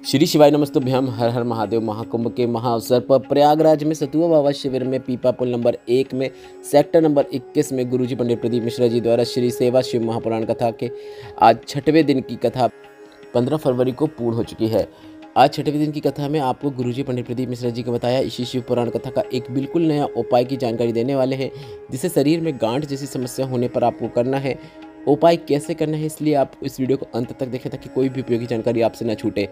श्री शिवाय नमस्तुभ्यम। हर हर महादेव। महाकुंभ के महाअवसर पर प्रयागराज में सतुआ बाबा शिविर में पीपा पुल नंबर 1 में सेक्टर नंबर 21 में गुरुजी पंडित प्रदीप मिश्रा जी द्वारा श्री सेवा शिव महापुराण कथा के आज 6वें दिन की कथा 15 फरवरी को पूर्ण हो चुकी है। आज 6वें दिन की कथा में आपको गुरुजी पंडित प्रदीप मिश्रा जी ने बताया इसी शिव पुराण कथा का एक बिल्कुल नया उपाय की जानकारी देने वाले हैं, जिसे शरीर में गांठ जैसी समस्या होने पर आपको करना है। उपाय कैसे करना है, इसलिए आप इस वीडियो को अंत तक देखें ताकि कोई भी उपयोगी जानकारी आपसे न छूटे।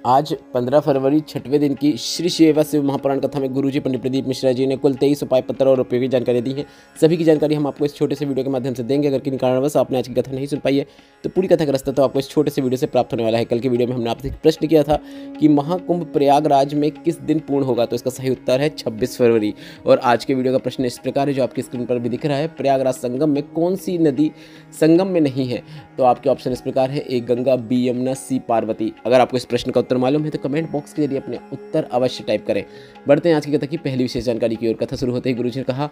आज 15 फरवरी 6वें दिन की श्री सेवा शिव महापुराण कथा में गुरुजी पंडित प्रदीप मिश्रा जी ने कुल 23 उपाय पत्र और उपयोगी जानकारी दी है। सभी की जानकारी हम आपको इस छोटे से वीडियो के माध्यम से देंगे। अगर किसी कारणवश आपने आज की कथा नहीं सुन पाई है तो पूरी कथा का रास्ता तो आपको इस छोटे से वीडियो से प्राप्त होने वाला है। कल की वीडियो में हमने आपसे प्रश्न किया था कि महाकुंभ प्रयागराज में किस दिन पूर्ण होगा, तो इसका सही उत्तर है 26 फरवरी। और आज के वीडियो का प्रश्न इस प्रकार है जो आपकी स्क्रीन पर भी दिख रहा है, प्रयागराज संगम में कौन सी नदी संगम में नहीं है? तो आपके ऑप्शन इस प्रकार है, ए गंगा, बी यमुना, सी पार्वती। अगर आपको इस प्रश्न का उत्तर मालूम है तो कमेंट बॉक्स के जरिए अपने उत्तर अवश्य टाइप करें। बढ़ते हैं आज की कथा की पहली विशेष जानकारी की ओर। कथा शुरू होते ही गुरुजी ने कहा,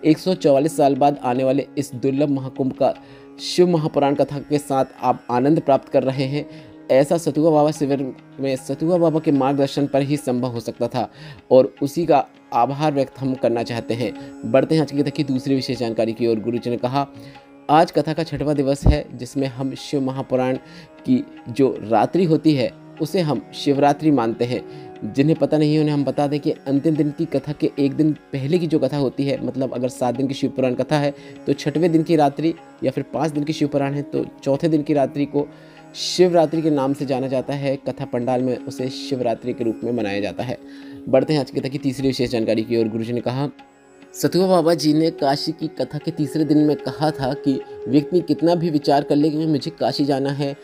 144 साल बाद आने वाले इस दुर्लभ महाकुंभ का शिव महापुराण कथा के साथ आप आनंद प्राप्त कर रहे हैं। ऐसा सतुआ बाबा शिविर में सतुआ बाबा के मार्गदर्शन पर ही संभव हो सकता था और उसी का आभार व्यक्त हम करना चाहते हैं। बढ़ते हैं आज की कथा की दूसरी विशेष जानकारी की ओर। गुरुजी ने कहा, आज कथा का 6वां दिवस है, जिसमें हम शिव महापुराण की जो रात्रि होती है उसे हम शिवरात्रि मानते हैं। जिन्हें पता नहीं है उन्हें हम बता दें कि अंतिम दिन की कथा के एक दिन पहले की जो कथा होती है, मतलब अगर 7 दिन की शिव पुराण कथा है तो 6वें दिन की रात्रि, या फिर 5 दिन की शिव पुराण है तो 4थे दिन की रात्रि को शिवरात्रि के नाम से जाना जाता है। कथा पंडाल में उसे शिवरात्रि के रूप में मनाया जाता है। बढ़ते हैं आज की कथा की तीसरी विशेष जानकारी की ओर। गुरुजी ने कहा, सतुआ बाबा जी ने काशी की कथा के तीसरे दिन में कहा था कि व्यक्ति कितना भी विचार कर ले कि मुझे काशी जाना है,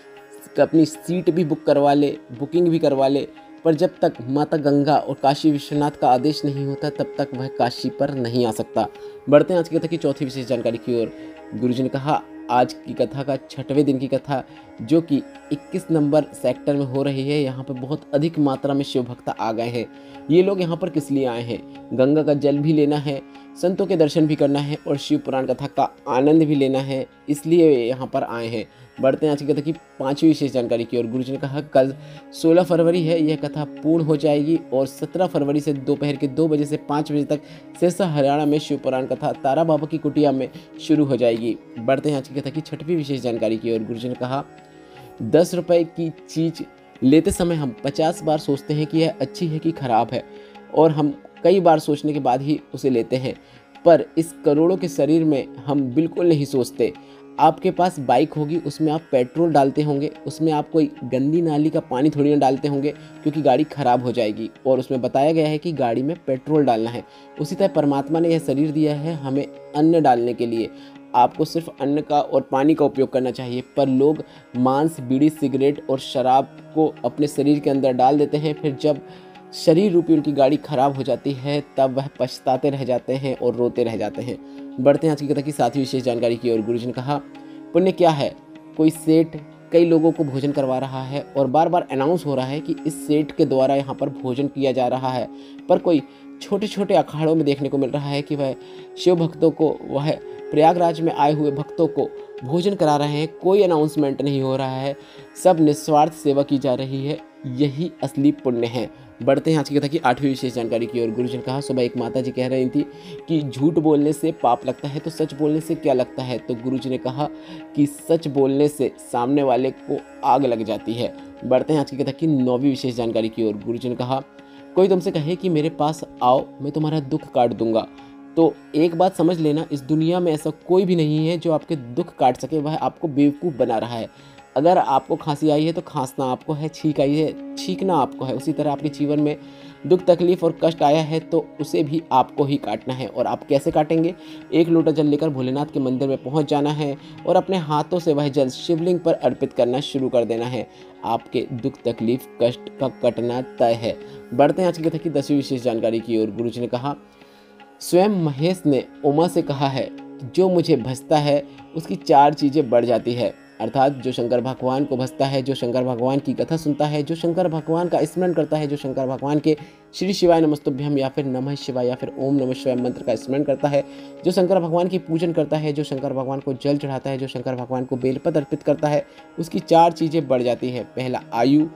अपनी सीट भी बुकिंग भी करवा ले, पर जब तक माता गंगा और काशी विश्वनाथ का आदेश नहीं होता तब तक वह काशी पर नहीं आ सकता। बढ़ते हैं आज की कथा की चौथी विशेष जानकारी की ओर। गुरुजी ने कहा, आज की कथा का 6वें दिन की कथा जो कि 21 नंबर सेक्टर में हो रही है, यहाँ पर बहुत अधिक मात्रा में शिव भक्त आ गए हैं। ये लोग यहाँ पर किस लिए आए हैं? गंगा का जल भी लेना है, संतों के दर्शन भी करना है और शिव पुराण कथा का आनंद भी लेना है, इसलिए यहाँ पर आए हैं। बढ़ते हैं आज की कथा की 5वीं विशेष जानकारी की ओर। गुरुजी ने कहा, कल 16 फरवरी है, यह कथा पूर्ण हो जाएगी और 17 फरवरी से दोपहर के 2 बजे से 5 बजे तक सिरसा हरियाणा में शिव पुराण कथा तारा बाबा की कुटिया में शुरू हो जाएगी। बढ़ते हैं आज की कथा की 6वीं विशेष जानकारी की ओर। गुरुजी ने कहा, 10 रुपये की चीज़ लेते समय हम 50 बार सोचते हैं कि यह अच्छी है कि खराब है, और हम कई बार सोचने के बाद ही उसे लेते हैं, पर इस करोड़ों के शरीर में हम बिल्कुल नहीं सोचते। आपके पास बाइक होगी, उसमें आप पेट्रोल डालते होंगे, उसमें आप कोई गंदी नाली का पानी थोड़ी ना डालते होंगे क्योंकि गाड़ी ख़राब हो जाएगी, और उसमें बताया गया है कि गाड़ी में पेट्रोल डालना है। उसी तरह परमात्मा ने यह शरीर दिया है हमें अन्न डालने के लिए। आपको सिर्फ अन्न का और पानी का उपयोग करना चाहिए, पर लोग मांस, बीड़ी, सिगरेट और शराब को अपने शरीर के अंदर डाल देते हैं। फिर जब शरीर रूपी उनकी गाड़ी खराब हो जाती है तब वह पछताते रह जाते हैं और रोते रह जाते हैं। बढ़ते हैं आज की कथा की 7वीं विशेष जानकारी की ओर। गुरुजी ने कहा, पुण्य क्या है? कोई सेठ कई लोगों को भोजन करवा रहा है और बार बार अनाउंस हो रहा है कि इस सेठ के द्वारा यहाँ पर भोजन किया जा रहा है, पर कोई छोटे छोटे अखाड़ों में देखने को मिल रहा है कि वह शिव भक्तों को, वह प्रयागराज में आए हुए भक्तों को भोजन करा रहे हैं। कोई अनाउंसमेंट नहीं हो रहा है, सब निस्वार्थ सेवा की जा रही है, यही असली पुण्य है। बढ़ते हैं आज की कथा की 8वीं विशेष जानकारी की ओर। गुरुजी ने कहा, सुबह एक माता जी कह रही थी कि झूठ बोलने से पाप लगता है तो सच बोलने से क्या लगता है? तो गुरुजी ने कहा कि सच बोलने से सामने वाले को आग लग जाती है। बढ़ते हैं आज की कथा की 9वीं विशेष जानकारी की ओर। गुरुजी ने कहा, कोई तुमसे कहे कि मेरे पास आओ, मैं तुम्हारा दुख काट दूंगा, तो एक बात समझ लेना, इस दुनिया में ऐसा कोई भी नहीं है जो आपके दुख काट सके, वह आपको बेवकूफ़ बना रहा है। अगर आपको खांसी आई है तो खांसना आपको है, छींक आई है छींकना आपको है। उसी तरह आपके जीवन में दुख, तकलीफ और कष्ट आया है तो उसे भी आपको ही काटना है। और आप कैसे काटेंगे? एक लोटा जल लेकर भोलेनाथ के मंदिर में पहुंच जाना है और अपने हाथों से वह जल शिवलिंग पर अर्पित करना शुरू कर देना है। आपके दुख, तकलीफ, कष्ट का कटना तय है। बढ़ते हैं आज की कथा की 10वीं विशेष जानकारी की ओर। गुरुजी ने कहा, स्वयं महेश ने उमा से कहा है, जो मुझे भजता है उसकी 4 चीज़ें बढ़ जाती है। अर्थात जो शंकर भगवान को भजता है, जो शंकर भगवान की कथा सुनता है, जो शंकर भगवान का स्मरण करता है, जो शंकर भगवान के श्री शिवाय नमस्तुभ्यम या फिर नमः शिवाय या फिर ओम नमः शिवाय मंत्र का स्मरण करता है, जो शंकर भगवान की पूजन करता है, जो शंकर भगवान को जल चढ़ाता है, जो शंकर भगवान को बेलपत्र अर्पित करता है, उसकी 4 चीज़ें बढ़ जाती है। पहला आयु,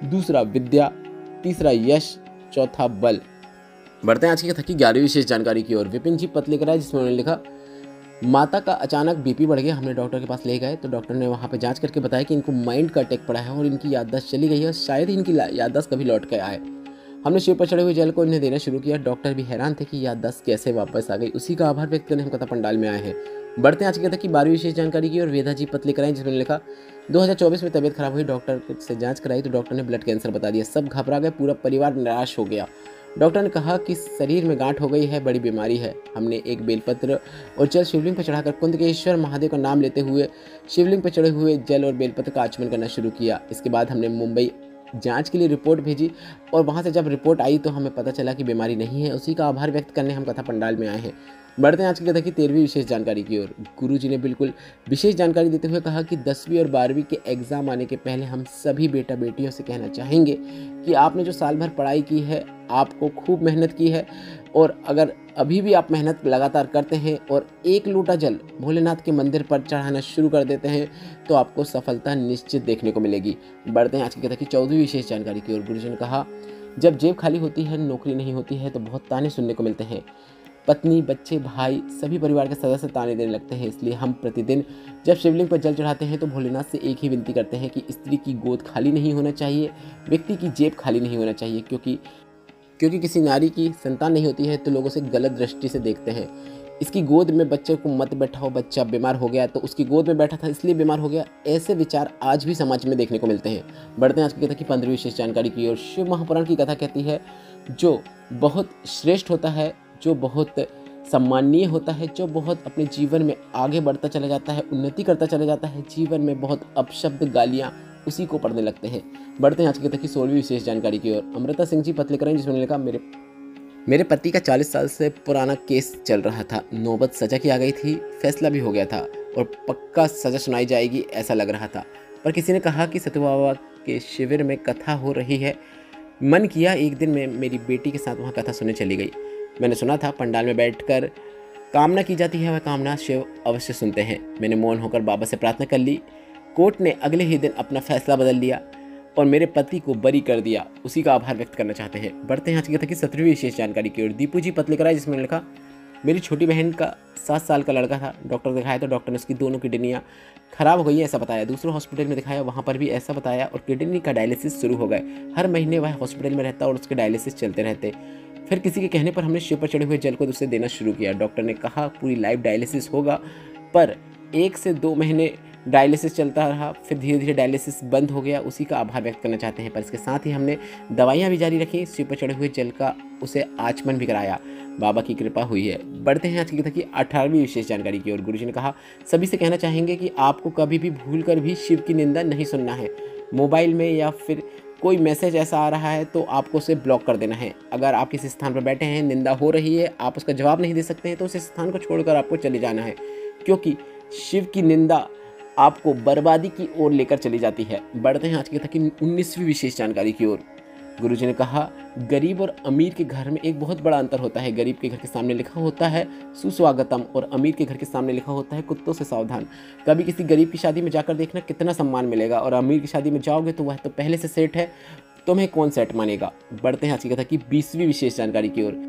दूसरा विद्या, तीसरा यश, चौथा बल। बढ़ते हैं आज की कथा की 11वीं विशेष जानकारी की ओर। विपिन जी पत्र लेकर आए जिसमें उन्होंने लिखा, माता का अचानक बीपी बढ़ गया। हमने डॉक्टर के पास ले गए तो डॉक्टर ने वहाँ पे जांच करके बताया कि इनको माइंड का अटैक पड़ा है और इनकी याददाश्त चली गई है और शायद ही इनकी याददाश्त कभी लौट के आए। हमने शिव पर चढ़े हुए जल को इन्हें देना शुरू किया। डॉक्टर भी हैरान थे कि याददाश्त कैसे वापस आ गई। उसी का आभार व्यक्त करने हम कथा पंडाल में आए हैं। बढ़ते हैं आज की कथा की 12वीं विशेष जानकारी की और। वेदा जी पत्र लेकर आए जिसमें लिखा, 2024 में तबीयत खराब हुई, डॉक्टर से जांच कराई तो डॉक्टर ने ब्लड कैंसर बता दिया। सब घबरा गए, पूरा परिवार निराश हो गया। डॉक्टर ने कहा कि शरीर में गांठ हो गई है, बड़ी बीमारी है। हमने एक बेलपत्र और जल शिवलिंग पर चढ़ाकर कुंदकेश्वर महादेव का नाम लेते हुए शिवलिंग पर चढ़े हुए जल और बेलपत्र का आचमन करना शुरू किया। इसके बाद हमने मुंबई जांच के लिए रिपोर्ट भेजी और वहां से जब रिपोर्ट आई तो हमें पता चला कि बीमारी नहीं है। उसी का आभार व्यक्त करने हम कथा पंडाल में आए हैं। बढ़ते हैं आज की कथा की 13वीं विशेष जानकारी की ओर। गुरुजी ने बिल्कुल विशेष जानकारी देते हुए कहा कि 10वीं और 12वीं के एग्जाम आने के पहले हम सभी बेटा बेटियों से कहना चाहेंगे कि आपने जो साल भर पढ़ाई की है, आपको खूब मेहनत की है और अगर अभी भी आप मेहनत लगातार करते हैं और एक लोटा जल भोलेनाथ के मंदिर पर चढ़ाना शुरू कर देते हैं तो आपको सफलता निश्चित देखने को मिलेगी। बढ़ते हैं आज की कथा की 14वीं विशेष जानकारी की ओर। गुरुजी ने कहा, जब जेब खाली होती है, नौकरी नहीं होती है तो बहुत ताने सुनने को मिलते हैं। पत्नी, बच्चे, भाई, सभी परिवार के सदस्य ताने देने लगते हैं। इसलिए हम प्रतिदिन जब शिवलिंग पर जल चढ़ाते हैं तो भोलेनाथ से एक ही विनती करते हैं कि स्त्री की गोद खाली नहीं होना चाहिए, व्यक्ति की जेब खाली नहीं होना चाहिए, क्योंकि किसी नारी की संतान नहीं होती है तो लोग उसे गलत दृष्टि से देखते हैं। इसकी गोद में बच्चे को मत बैठाओ, बच्चा बीमार हो गया तो उसकी गोद में बैठा था इसलिए बीमार हो गया। ऐसे विचार आज भी समाज में देखने को मिलते हैं। बढ़ते हैं आज की कथा की 15वीं विशेष जानकारी की ओर। शिव महापुराण की कथा कहती है, जो बहुत श्रेष्ठ होता है, जो बहुत सम्माननीय होता है, जो बहुत अपने जीवन में आगे बढ़ता चला जाता है, उन्नति करता चला जाता है, जीवन में बहुत अपशब्द गालियाँ उसी को पढ़ने लगते हैं। बढ़ते हैं आज की कथा की 16वीं विशेष जानकारी की ओर। अमृता सिंह जी पत्र लेकर आए जिसमें लिखा, मेरे पति का 40 साल से पुराना केस चल रहा था। नौबत सजा की आ गई थी, फैसला भी हो गया था और पक्का सजा सुनाई जाएगी ऐसा लग रहा था। पर किसी ने कहा कि सतु बाबा के शिविर में कथा हो रही है। मन किया एक दिन मैं मेरी बेटी के साथ वहाँ कथा सुनने चली गई। मैंने सुना था पंडाल में बैठकर कामना की जाती है, वह कामना शिव अवश्य सुनते हैं। मैंने मौन होकर बाबा से प्रार्थना कर ली। कोर्ट ने अगले ही दिन अपना फैसला बदल लिया और मेरे पति को बरी कर दिया। उसी का आभार व्यक्त करना चाहते हैं। बढ़ते हैं आज की कथा की 17वीं विशेष जानकारी की ओर। दीपू जी पत्र लेकर आए जिसमें लिखा, मेरी छोटी बहन का 7 साल का लड़का था। डॉक्टर दिखाया तो डॉक्टर ने उसकी दोनों किडनियाँ खराब हो गई ऐसा बताया। दूसरे हॉस्पिटल में दिखाया, वहाँ पर भी ऐसा बताया और किडनी का डायलिसिस शुरू हो गए। हर महीने वह हॉस्पिटल में रहता और उसके डायलिसिस चलते रहते। फिर किसी के कहने पर हमने शिव पर चढ़े हुए जल को उसे देना शुरू किया। डॉक्टर ने कहा पूरी लाइफ डायलिसिस होगा, पर 1 से 2 महीने डायलिसिस चलता रहा, फिर धीरे धीरे डायलिसिस बंद हो गया। उसी का आभार व्यक्त करना चाहते हैं। पर इसके साथ ही हमने दवाइयाँ भी जारी रखी, शिव पर चढ़े हुए जल का उसे आचमन भी कराया। बाबा की कृपा हुई है। बढ़ते हैं आज की कथा की 18वीं विशेष जानकारी की ओर। गुरुजी ने कहा, सभी से कहना चाहेंगे कि आपको कभी भी भूल कर भी शिव की निंदा नहीं सुनना है। मोबाइल में या फिर कोई मैसेज ऐसा आ रहा है तो आपको उसे ब्लॉक कर देना है। अगर आप किसी स्थान पर बैठे हैं, निंदा हो रही है, आप उसका जवाब नहीं दे सकते हैं तो उस स्थान को छोड़कर आपको चले जाना है, क्योंकि शिव की निंदा आपको बर्बादी की ओर लेकर चली जाती है। बढ़ते हैं आज की कथा की 19वीं विशेष जानकारी की ओर। गुरुजी ने कहा, गरीब और अमीर के घर में एक बहुत बड़ा अंतर होता है। गरीब के घर के सामने लिखा होता है सुस्वागतम और अमीर के घर के सामने लिखा होता है कुत्तों से सावधान। कभी किसी गरीब की शादी में जाकर देखना कितना सम्मान मिलेगा, और अमीर की शादी में जाओगे तो वह तो पहले से सेट है, तुम्हें कौन सेट मानेगा। बढ़ते हैं आज की कथा की 20वीं विशेष जानकारी की ओर।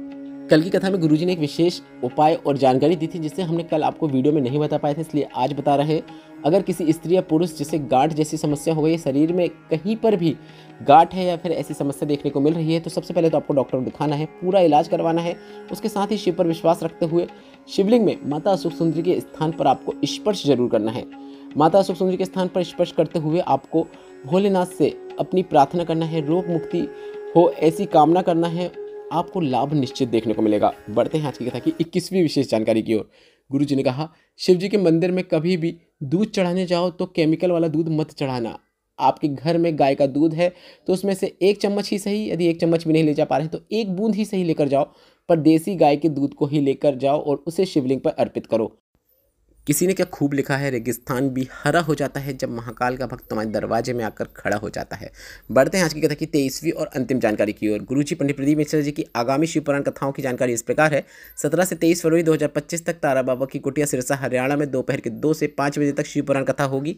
कल की कथा में गुरुजी ने एक विशेष उपाय और जानकारी दी थी जिसे हमने कल आपको वीडियो में नहीं बता पाए थे, इसलिए आज बता रहे हैं। अगर किसी स्त्री या पुरुष जिसे गांठ जैसी समस्या हो गई है, शरीर में कहीं पर भी गांठ है या फिर ऐसी समस्या देखने को मिल रही है, तो सबसे पहले तो आपको डॉक्टर को दिखाना है, पूरा इलाज करवाना है। उसके साथ ही शिव पर विश्वास रखते हुए शिवलिंग में माता अशोक सुंदरी के स्थान पर आपको स्पर्श जरूर करना है। माता अशोक सुंदरी के स्थान पर स्पर्श करते हुए आपको भोलेनाथ से अपनी प्रार्थना करना है, रोग मुक्ति हो ऐसी कामना करना है, आपको लाभ निश्चित देखने को मिलेगा। बढ़ते हैं आज की कथा की 21वीं विशेष जानकारी की ओर। गुरुजी ने कहा, शिव जी के मंदिर में कभी भी दूध चढ़ाने जाओ तो केमिकल वाला दूध मत चढ़ाना। आपके घर में गाय का दूध है तो उसमें से 1 चम्मच ही सही, यदि 1 चम्मच भी नहीं ले जा पा रहे तो 1 बूंद ही सही लेकर जाओ, पर देसी गाय के दूध को ही लेकर जाओ और उसे शिवलिंग पर अर्पित करो। किसी ने क्या खूब लिखा है, रेगिस्तान भी हरा हो जाता है जब महाकाल का भक्त तुम्हारे दरवाजे में आकर खड़ा हो जाता है। बढ़ते हैं आज की कथा की 23वीं और अंतिम जानकारी की ओर। गुरुजी पंडित प्रदीप मिश्रा जी की आगामी शिव पुराण कथाओं की जानकारी इस प्रकार है। 17 से 23 फरवरी 2025 तक तारा बाबा की कुटिया सिरसा हरियाणा में दोपहर के 2 से 5 बजे तक शिव पुराण कथा होगी।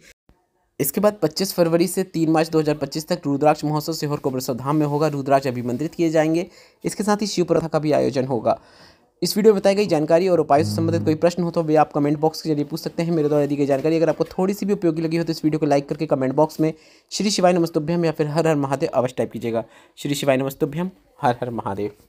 इसके बाद 25 फरवरी से 3 मार्च 2025 तक रुद्राक्ष महोत्सव सीहोर कोबरेश्वर धाम में होगा। रुद्राक्ष अभिमंत्रित किए जाएंगे। इसके साथ ही शिव प्रथा का भी आयोजन होगा। इस वीडियो में बताई गई जानकारी और उपायों से संबंधित कोई प्रश्न हो तो वे आप कमेंट बॉक्स के जरिए पूछ सकते हैं। मेरे द्वारा दी गई जानकारी अगर आपको थोड़ी सी भी उपयोगी लगी हो तो इस वीडियो को लाइक करके कमेंट बॉक्स में श्री शिवाय नमस्तुभ्यम या फिर हर हर महादेव अवश्य टाइप कीजिएगा। श्री शिवाय नमस्तुभ्यम, हर हर महादेव।